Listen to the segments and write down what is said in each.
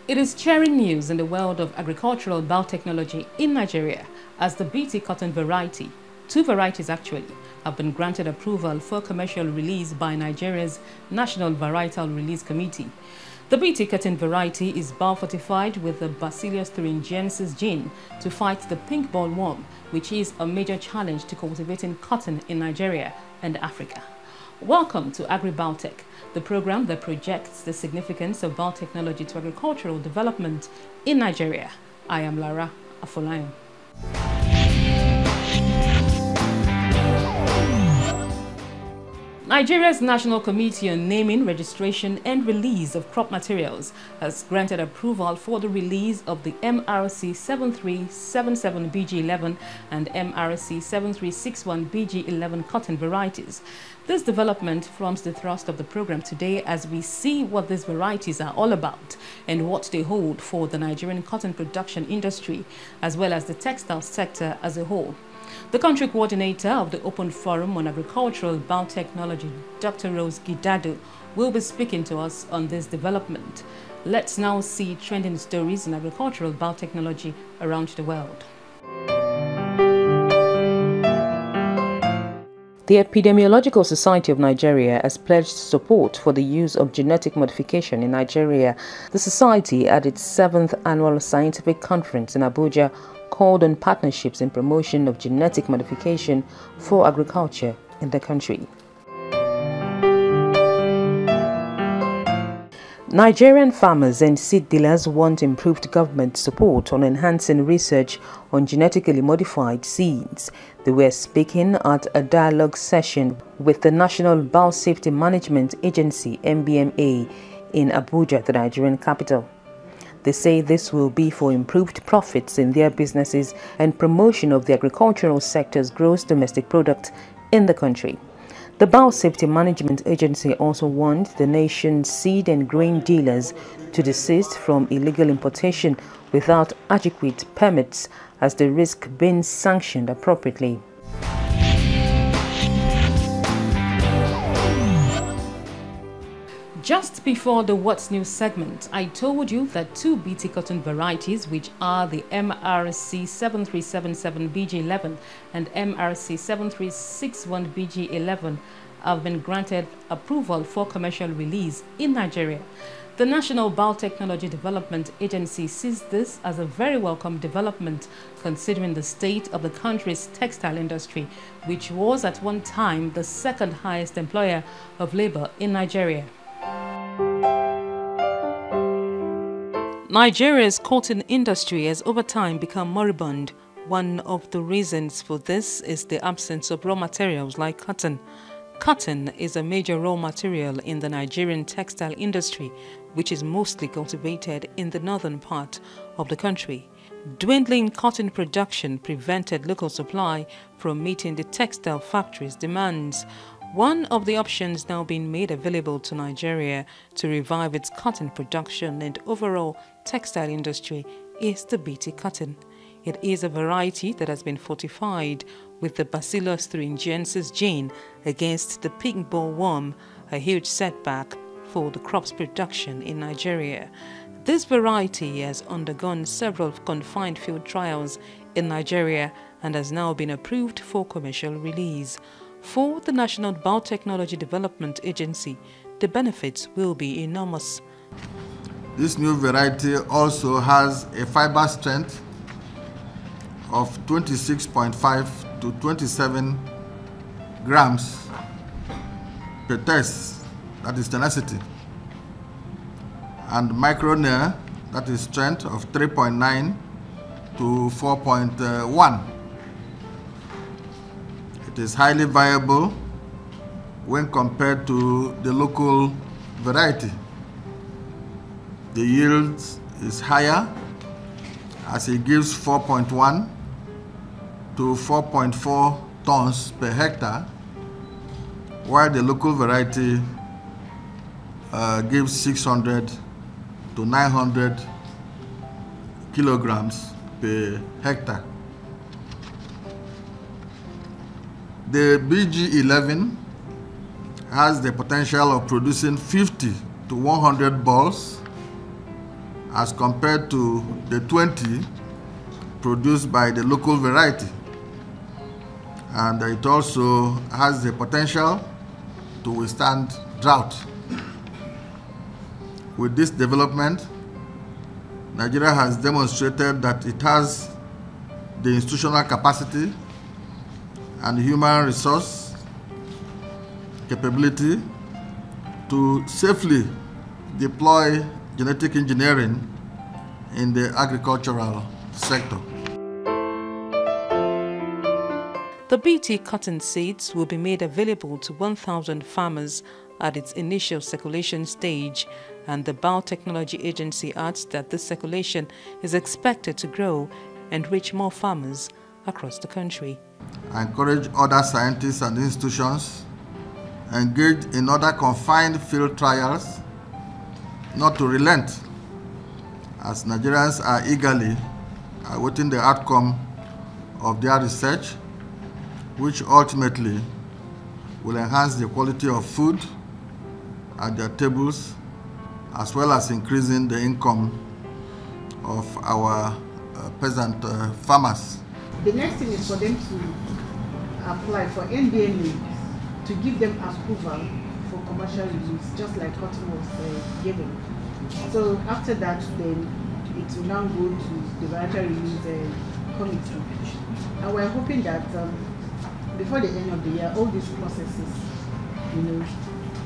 It is cheering news in the world of agricultural biotechnology in Nigeria as the BT cotton variety, two varieties actually, have been granted approval for commercial release by Nigeria's National Varietal Release Committee. The BT cotton variety is biofortified with the Bacillus thuringiensis gene to fight the pink bollworm, which is a major challenge to cultivating cotton in Nigeria and Africa. Welcome to Agribiotech, the program that projects the significance of biotechnology to agricultural development in Nigeria. I am Lara Afolayan. Nigeria's National Committee on Naming, Registration and Release of Crop Materials has granted approval for the release of the MRC 7377BG11 and MRC 7361BG11 cotton varieties. This development forms the thrust of the program today as we see what these varieties are all about and what they hold for the Nigerian cotton production industry as well as the textile sector as a whole. The country coordinator of the Open Forum on Agricultural Biotechnology, Dr. Rose Gidado, will be speaking to us on this development. Let's now see trending stories in agricultural biotechnology around the world. The Epidemiological Society of Nigeria has pledged support for the use of genetic modification in Nigeria. The society, at its 7th annual scientific conference in Abuja, called on partnerships in promotion of genetic modification for agriculture in the country. Nigerian farmers and seed dealers want improved government support on enhancing research on genetically modified seeds. They were speaking at a dialogue session with the National Biosafety Management Agency (NBMA) in Abuja, the Nigerian capital. They say this will be for improved profits in their businesses and promotion of the agricultural sector's gross domestic product in the country. The Biosafety Management Agency also warned the nation's seed and grain dealers to desist from illegal importation without adequate permits as they risk being sanctioned appropriately. Just before the What's New segment, I told you that two BT cotton varieties, which are the MRC 7377BG11 and MRC 7361BG11, have been granted approval for commercial release in Nigeria. The National Biotechnology Development Agency sees this as a very welcome development considering the state of the country's textile industry, which was at one time the second highest employer of labor in Nigeria. Nigeria's cotton industry has over time become moribund. One of the reasons for this is the absence of raw materials like cotton. Cotton is a major raw material in the Nigerian textile industry, which is mostly cultivated in the northern part of the country. Dwindling cotton production prevented local supply from meeting the textile factories' demands. One of the options now being made available to Nigeria to revive its cotton production and overall textile industry is the BT cotton. It is a variety that has been fortified with the Bacillus thuringiensis gene against the pink bollworm, a huge setback for the crop's production in Nigeria. This variety has undergone several confined field trials in Nigeria and has now been approved for commercial release. For the National Biotechnology Development Agency, the benefits will be enormous. This new variety also has a fiber strength of 26.5 to 27 grams per test, that is tenacity, and micronair, that is strength of 3.9 to 4.1. It is highly viable when compared to the local variety. The yield is higher as it gives 4.1 to 4.4 tons per hectare, while the local variety gives 600 to 900 kilograms per hectare. The BG11 has the potential of producing 50 to 100 balls as compared to the 20 produced by the local variety. And it also has the potential to withstand drought. With this development, Nigeria has demonstrated that it has the institutional capacity and human resource capability to safely deploy genetic engineering in the agricultural sector. The BT cotton seeds will be made available to 1,000 farmers at its initial circulation stage, and the Biotechnology Agency adds that this circulation is expected to grow and reach more farmers across the country. I encourage other scientists and institutions engaged in other confined field trials not to relent, as Nigerians are eagerly awaiting the outcome of their research, which ultimately will enhance the quality of food at their tables, as well as increasing the income of our peasant farmers. The next thing is for them to apply for NDA leaves to give them approval for commercial use, just like cotton was given. So after that, then it will now go to the variety release committee. And we're hoping that before the end of the year, all these processes,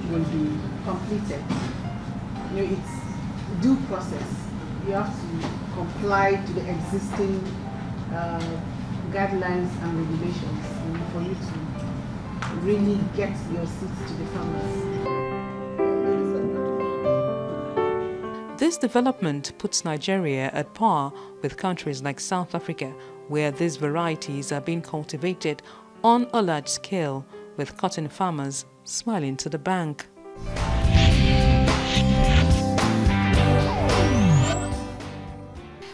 will be completed. It's due process. You have to comply to the existing guidelines and regulations for you to really get your seeds to the farmers. This development puts Nigeria at par with countries like South Africa, where these varieties are being cultivated on a large scale, with cotton farmers smiling to the bank.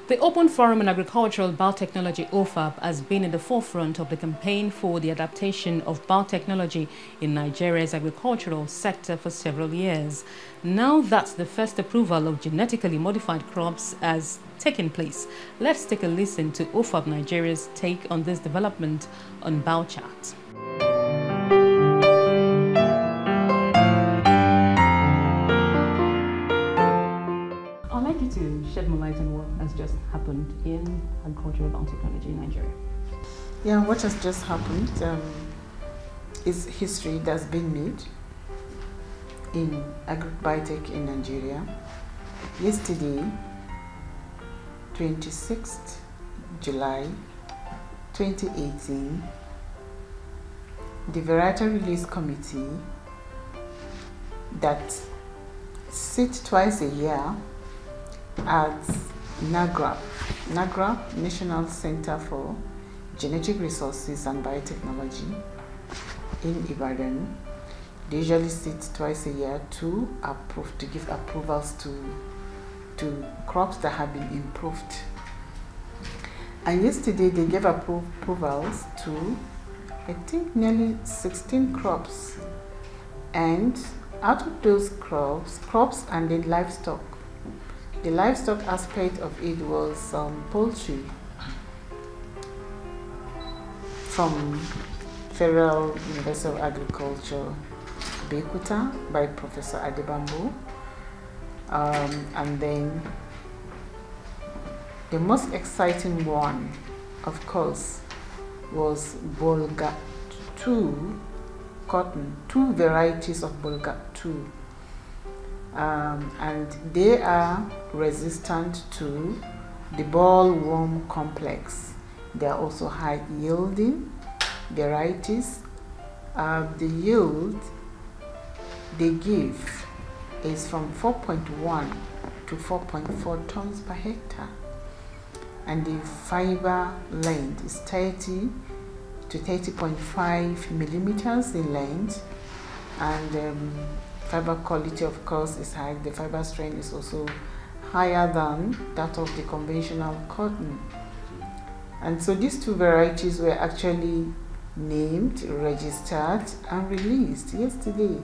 The Open Forum on Agricultural Biotechnology OFAB has been in the forefront of the campaign for the adaptation of biotechnology in Nigeria's agricultural sector for several years. Now that the first approval of genetically modified crops has taken place, let's take a listen to OFAB Nigeria's take on this development on BioChat. I'd like you to shed more light on what has just happened in agricultural biotechnology in Nigeria. Yeah, what has just happened is history that's been made in Agribiotech in Nigeria. Yesterday, 26th July 2018, the Variety Release Committee that sits twice a year at NAGRA, National Center for Genetic Resources and Biotechnology in Ibadan. They usually sit twice a year to give approvals to crops that have been improved. And yesterday they gave approvals to, I think, nearly 16 crops. And out of those crops and then livestock. The livestock aspect of it was poultry from Federal University of Agriculture, Bekuta, by Professor Adebambo. And then the most exciting one, of course, was Bolga 2 cotton, 2 varieties of Bolga 2. And they are resistant to the bollworm complex. They are also high yielding varieties. The yield they give is from 4.1 to 4.4 tons per hectare, and the fiber length is 30 to 30.5 millimeters in length, and fiber quality, of course, is high. The fiber strength is also higher than that of the conventional cotton. And so these 2 varieties were actually named, registered, and released yesterday.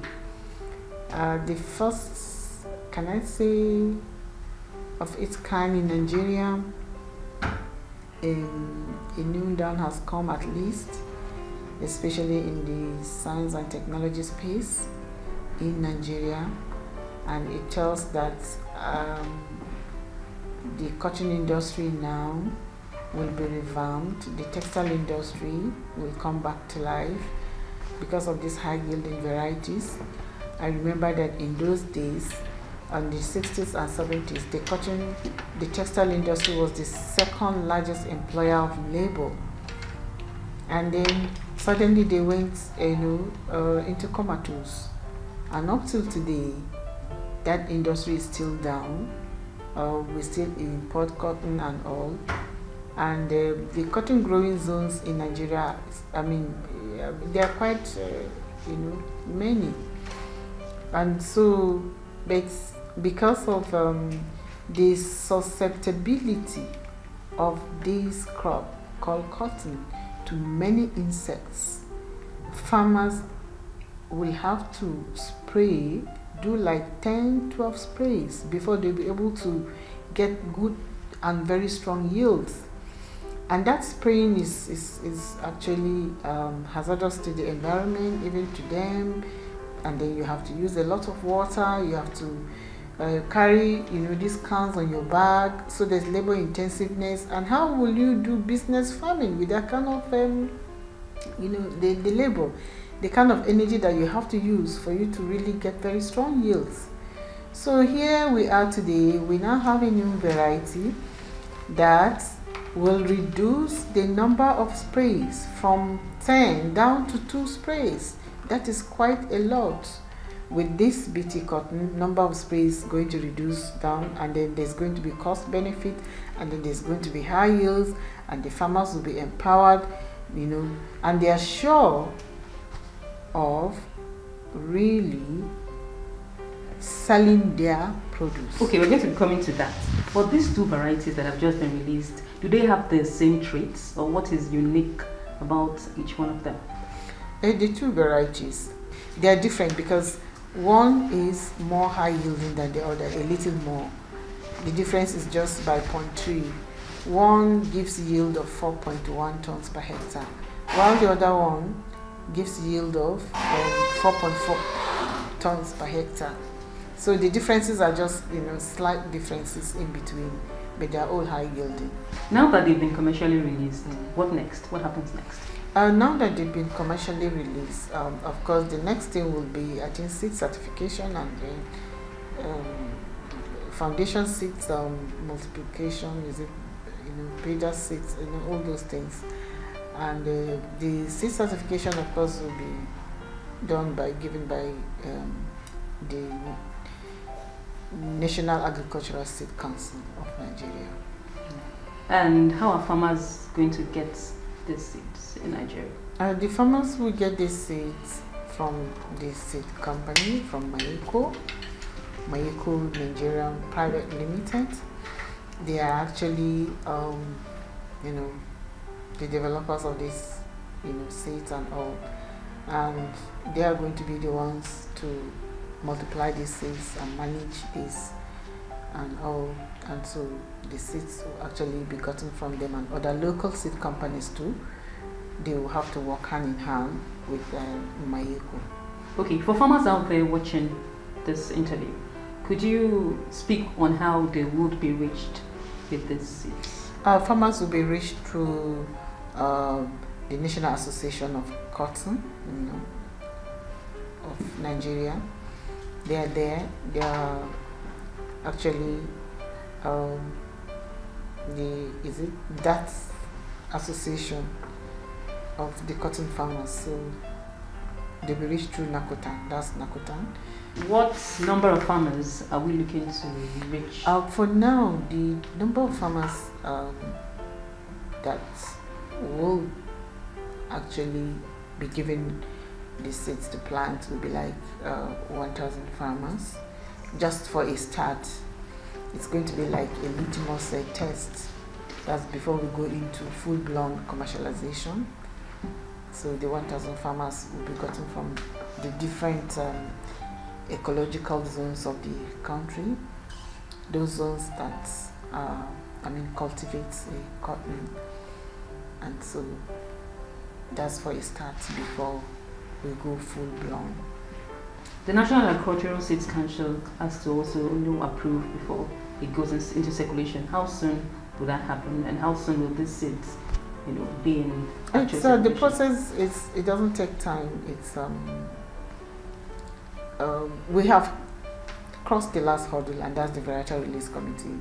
The first, can I say, of its kind in Nigeria. A new dawn has come, at least, especially in the science and technology space in Nigeria, and it tells that the cotton industry now will be revamped. The textile industry will come back to life because of these high yielding varieties. I remember that in those days, in the 60s and 70s, the textile industry was the second largest employer of labor. And then suddenly they went into comatose. And up till today, that industry is still down. We still import cotton and all. And the cotton growing zones in Nigeria, they are quite, many. And so, but because of the susceptibility of this crop called cotton to many insects, farmers will have to do like 10-12 sprays before they'll be able to get good and very strong yields. And that spraying is actually hazardous to the environment, even to them. And then you have to use a lot of water. You have to carry, these cans on your bag. So there's labor intensiveness. And how will you do business farming with that kind of, the labor, the kind of energy that you have to use for you to really get very strong yields? So here we are today. We now have a new variety that will reduce the number of sprays from 10 down to 2 sprays. That is quite a lot. With this BT cotton, number of sprays going to reduce down, and then there's going to be cost benefit, and then there's going to be high yields, and the farmers will be empowered, and they are sure of really selling their produce. Okay, we're going to be coming to that. But these two varieties that have just been released, do they have the same traits, or what is unique about each one of them? The two varieties, they are different because one is more high yielding than the other, a little more. The difference is just by 0.3. One gives yield of 4.1 tons per hectare, while the other one gives yield of 4.4 tons per hectare. So the differences are just, slight differences in between, but they are all high yielding. Now that they've been commercially released, what next? What happens next? Now that they've been commercially released, of course, the next thing will be, I think, seed certification, and then foundation seeds, multiplication, breeder seeds, all those things. And the seed certification, of course, will be given by the National Agricultural Seed Council of Nigeria. And how are farmers going to get these seeds in Nigeria? The farmers will get these seeds from the seed company, from Mayeko Nigerian Private Limited. They are actually, the developers of these, seeds and all, and they are going to be the ones to multiply these seeds and manage this and all. And so the seeds will actually be gotten from them, and other local seed companies too. They will have to work hand in hand with Mayeko. Okay, for farmers out there watching this interview, could you speak on how they would be reached with these seeds? Farmers will be reached through the National Association of Cotton, of Nigeria. They are there. They are actually that association of the cotton farmers. So they'll be reached through Nakotan. That's Nakotan. What number of farmers are we looking to reach? For now, the number of farmers that will actually be given the seeds to plant will be like 1,000 farmers. Just for a start, it's going to be like a litmus test. That's before we go into full-blown commercialization. So the 1,000 farmers will be gotten from the different ecological zones of the country. those zones that cultivates a cotton, and so that's for a start before we go full blown. The National Agricultural Seeds Council has to also approve before it goes into circulation. How soon will that happen, and how soon will these seeds, be in actual circulation? The process is, it doesn't take time. It's we have crossed the last hurdle, and that's the varietal release committee.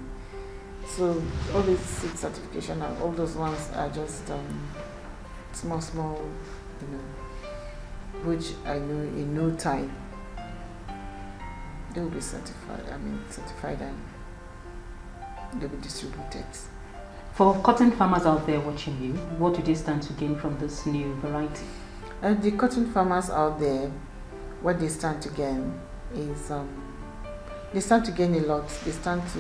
So all these seed certification and all those ones are just small, which I know in no time they will be certified. Certified, and they'll be distributed. For cotton farmers out there watching you, what do they stand to gain from this new variety? The cotton farmers out there, what they stand to gain is they stand to gain a lot. They stand to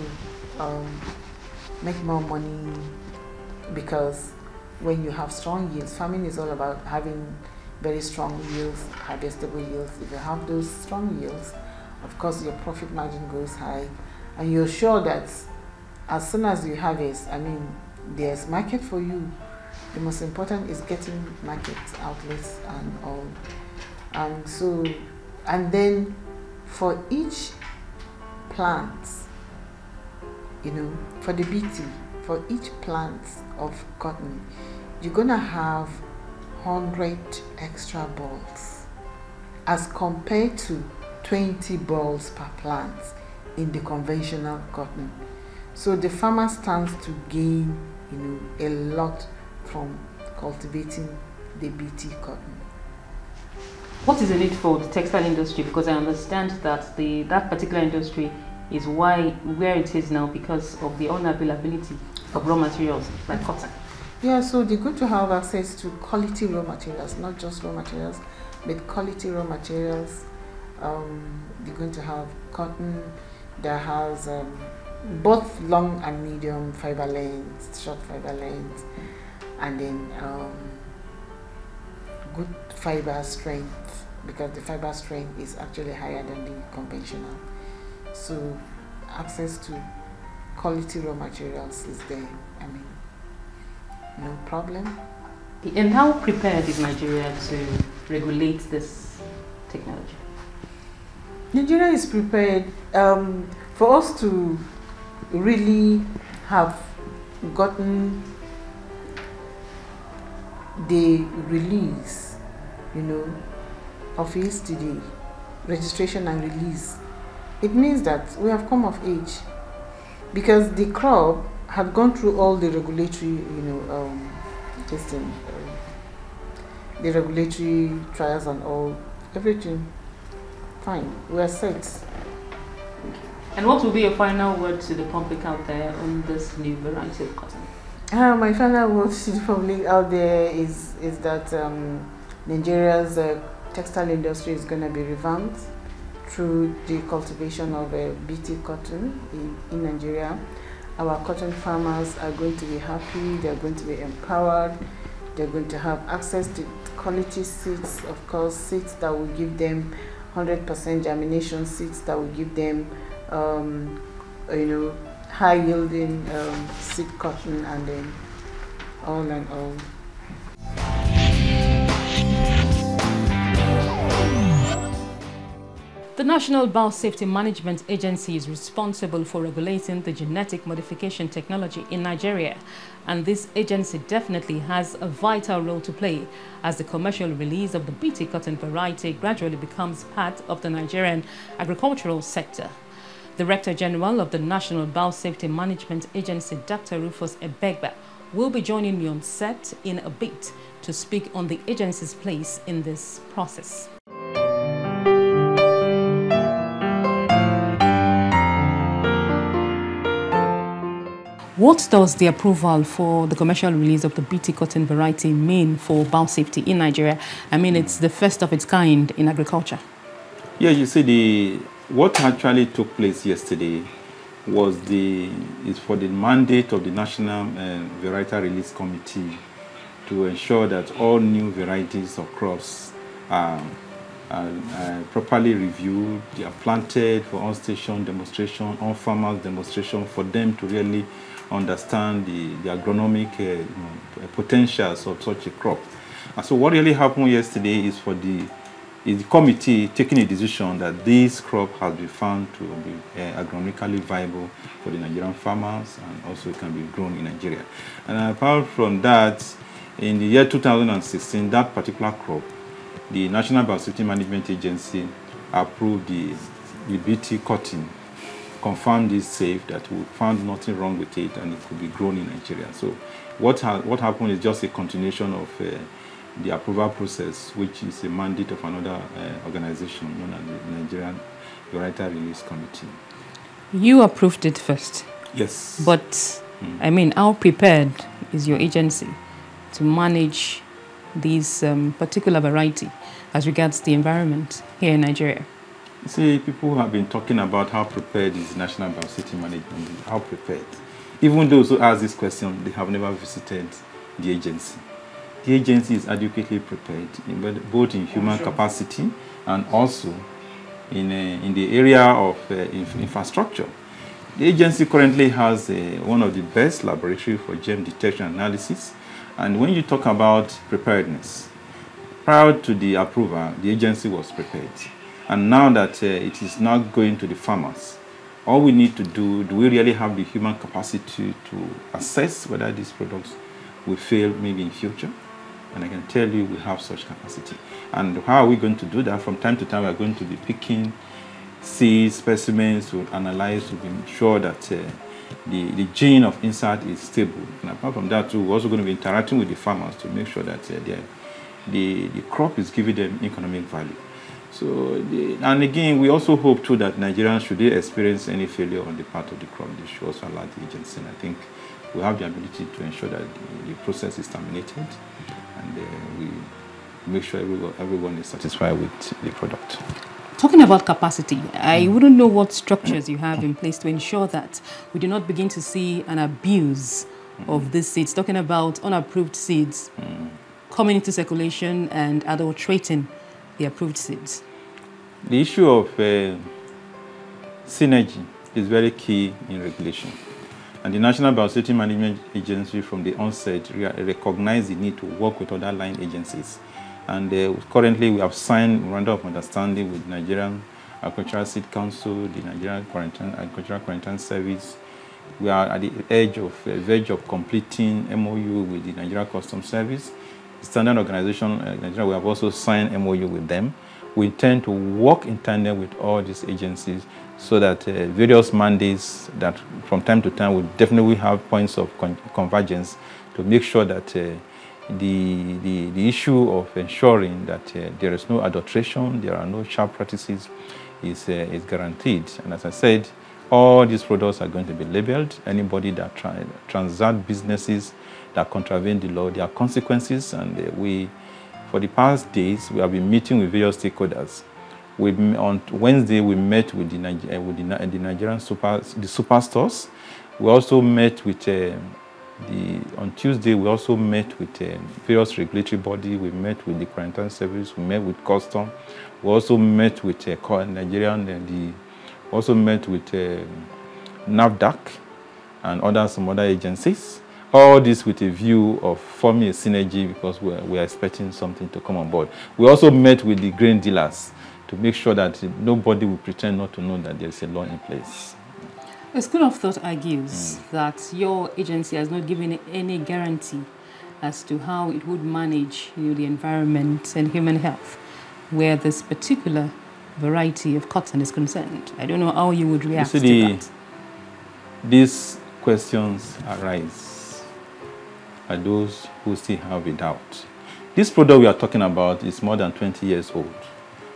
make more money, because when you have strong yields, farming is all about having very strong yields, harvestable yields. If you have those strong yields, of course your profit margin goes high, and you're sure that as soon as you harvest, there's market for you. The most important is getting market outlets and all. And then for each plant, for the BT, for each plant of cotton, you're gonna have 100 extra balls as compared to 20 balls per plant in the conventional cotton. So the farmer stands to gain, a lot from cultivating the BT cotton. What is the need for the textile industry? Because I understand that that particular industry is where it is now because of the unavailability of raw materials like cotton. Yeah, so they're going to have access to quality raw materials, not just raw materials, but quality raw materials. They're going to have cotton that has both long and medium fiber lengths, short fiber lengths, and then good fiber strength, because the fiber strength is actually higher than the conventional. So access to quality raw materials is there. No problem. And how prepared is Nigeria to regulate this technology? Nigeria is prepared. For us to really have gotten the release, of yesterday, registration and release, it means that we have come of age, because the crop had gone through all the regulatory, the regulatory trials and all, everything. Fine, we are set. And what will be your final word to the public out there on this new variety of cotton? My final word to the public out there is that Nigeria's textile industry is going to be revamped through the cultivation of BT cotton in Nigeria. Our cotton farmers are going to be happy, they're going to be empowered, they're going to have access to quality seeds, of course, seeds that will give them 100% germination, seeds that will give them high yielding seed cotton, and then all and all. The National Biosafety Management Agency is responsible for regulating the genetic modification technology in Nigeria, and this agency definitely has a vital role to play as the commercial release of the BT cotton variety gradually becomes part of the Nigerian agricultural sector. Director General of the National Biosafety Management Agency, Dr. Rufus Ebegba, will be joining me on set in a bit to speak on the agency's place in this process. What does the approval for the commercial release of the BT cotton variety mean for biosafety in Nigeria? It's the first of its kind in agriculture. Yeah, you see, what actually took place yesterday was for the mandate of the National Varietal Release Committee to ensure that all new varieties of crops are properly reviewed. They are planted for on-station demonstration, on-farmers demonstration, for them to really understand the agronomic potentials of such a crop. And so what really happened yesterday is for the committee taking a decision that this crop has been found to be agronomically viable for the Nigerian farmers, and also it can be grown in Nigeria. And apart from that, in the year 2016, that particular crop, the National Biosecurity Management Agency approved the BT cotton, confirmed this safe, that we found nothing wrong with it, and it could be grown in Nigeria. So what happened is just a continuation of the approval process, which is a mandate of another organization known as the Nigerian Variety Release Committee. You approved it first. Yes. But, I mean, how prepared is your agency to manage this particular variety as regards the environment here in Nigeria? You see, people have been talking about how prepared is National Biosecurity Management, how prepared. Even those who ask this question, they have never visited the agency. The agency is adequately prepared, both in human capacity and also in the area of infrastructure. The agency currently has one of the best laboratories for germ detection analysis. And when you talk about preparedness, prior to the approval, the agency was prepared. And now that it is now going to the farmers, all we need to do we really have the human capacity to assess whether these products will fail maybe in future? And I can tell you we have such capacity. And how are we going to do that? From time to time, we are going to be picking seed specimens to analyze to be sure that the gene of insect is stable. And apart from that, too, we're also going to be interacting with the farmers to make sure that the crop is giving them economic value. So, and again, we also hope too that Nigerians, should they experience any failure on the part of the crop, they should also alert the agency. And I think we have the ability to ensure that the process is terminated, and we make sure everyone is satisfied with the product. Talking about capacity, I wouldn't know what structures you have in place to ensure that we do not begin to see an abuse of these seeds. Talking about unapproved seeds coming into circulation and adulterating the approved seeds. The issue of synergy is very key in regulation. And the National Biosecurity Management Agency from the onset recognized the need to work with other line agencies. And currently we have signed a memorandum of understanding with Nigerian Agricultural Seed Council, the Nigerian Agricultural Quarantine Service. We are at the verge of completing MOU with the Nigerian Customs Service. The Standard Organization, Nigeria, we have also signed MOU with them. We intend to work in tandem with all these agencies so that various mandates that from time to time will definitely have points of convergence to make sure that the issue of ensuring that there is no adulteration, there are no sharp practices is guaranteed. And as I said, all these products are going to be labeled. Anybody that transact businesses that contravene the law, there are consequences. And for the past days, we have been meeting with various stakeholders. On Wednesday, we met with the Nigerian superstores. We also met with on Tuesday, we also met with various regulatory bodies. We met with the quarantine service. We met with custom. We also met with Nigerian. Also met with NAFDAC and some other agencies. All this with a view of forming a synergy because we are expecting something to come on board. We also met with the grain dealers to make sure that nobody will pretend not to know that there is a law in place. A school of thought argues that your agency has not given any guarantee as to how it would manage the environment and human health where this particular variety of cotton is concerned. I don't know how you would react to that. These questions arise by those who still have a doubt. This product we are talking about is more than 20 years old.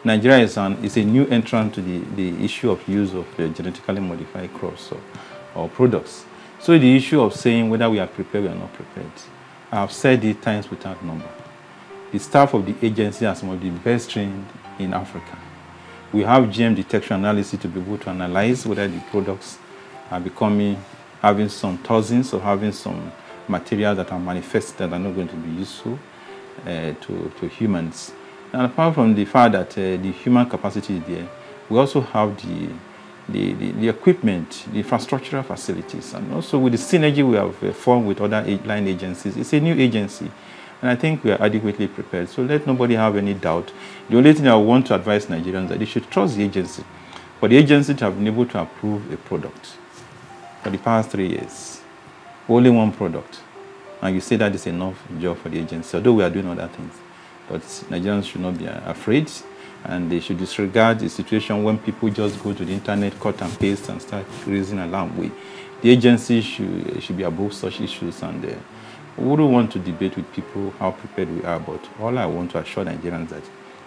Nigeria is a new entrant to the issue of use of genetically modified crops or products. So the issue of saying whether we are prepared or not prepared, I have said it times without number. The staff of the agency are some of the best trained in Africa. We have GM detection analysis to be able to analyze whether the products are having some toxins or having some materials that are manifested that are not going to be useful to humans. And apart from the fact that the human capacity is there, we also have the equipment, the infrastructural facilities, and also with the synergy we have formed with other line agencies. It's a new agency, and I think we are adequately prepared. So let nobody have any doubt. The only thing I want to advise Nigerians is that they should trust the agency. For the agency to have been able to approve a product for the past 3 years, only one product, and you say that is enough job for the agency, although we are doing other things. But Nigerians should not be afraid, and they should disregard the situation when people just go to the internet, cut and paste, and start raising alarm. The agency should be above such issues, and we wouldn't want to debate with people how prepared we are, but all I want to assure Nigerians that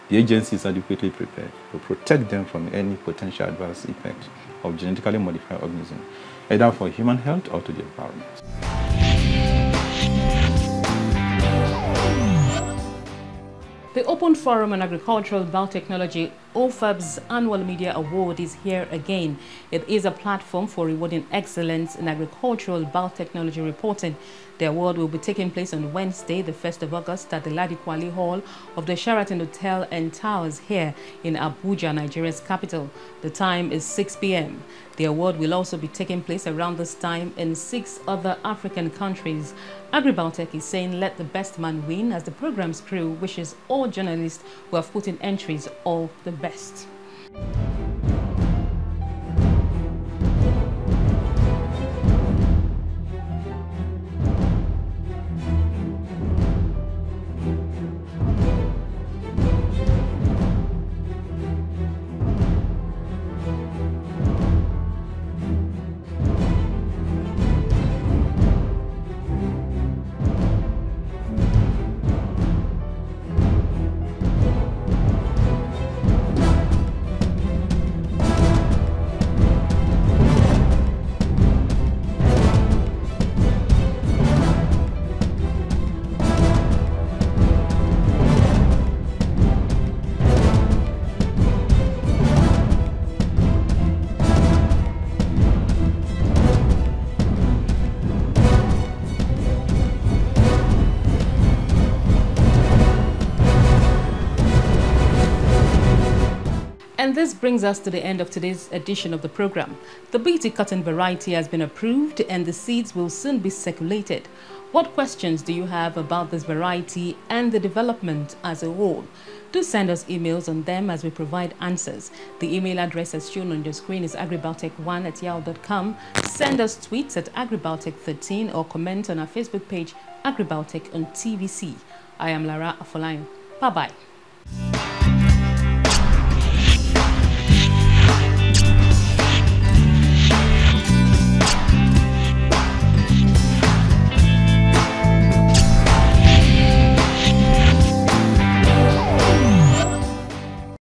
the agency is adequately prepared to protect them from any potential adverse effect of genetically modified organisms, either for human health or to the environment. The Open Forum on Agricultural Biotechnology, OFAB's annual media award, is here again. It is a platform for rewarding excellence in agricultural biotechnology reporting. The award will be taking place on Wednesday, the 1st of August, at the Ladi Kwali Hall of the Sheraton Hotel and Towers here in Abuja, Nigeria's capital. The time is 6 p.m. The award will also be taking place around this time in 6 other African countries. Agribiotech is saying let the best man win, as the program's crew wishes all journalists who have put in entries all the best. And this brings us to the end of today's edition of the program. The BT cotton variety has been approved and the seeds will soon be circulated. What questions do you have about this variety and the development as a whole? Do send us emails on them as we provide answers. The email address as shown on your screen is agribiotech1@yahoo.com. Send us tweets at agribiotech13 or comment on our Facebook page, Agribiotech on TVC. I am Lara Afolayan. Bye-bye.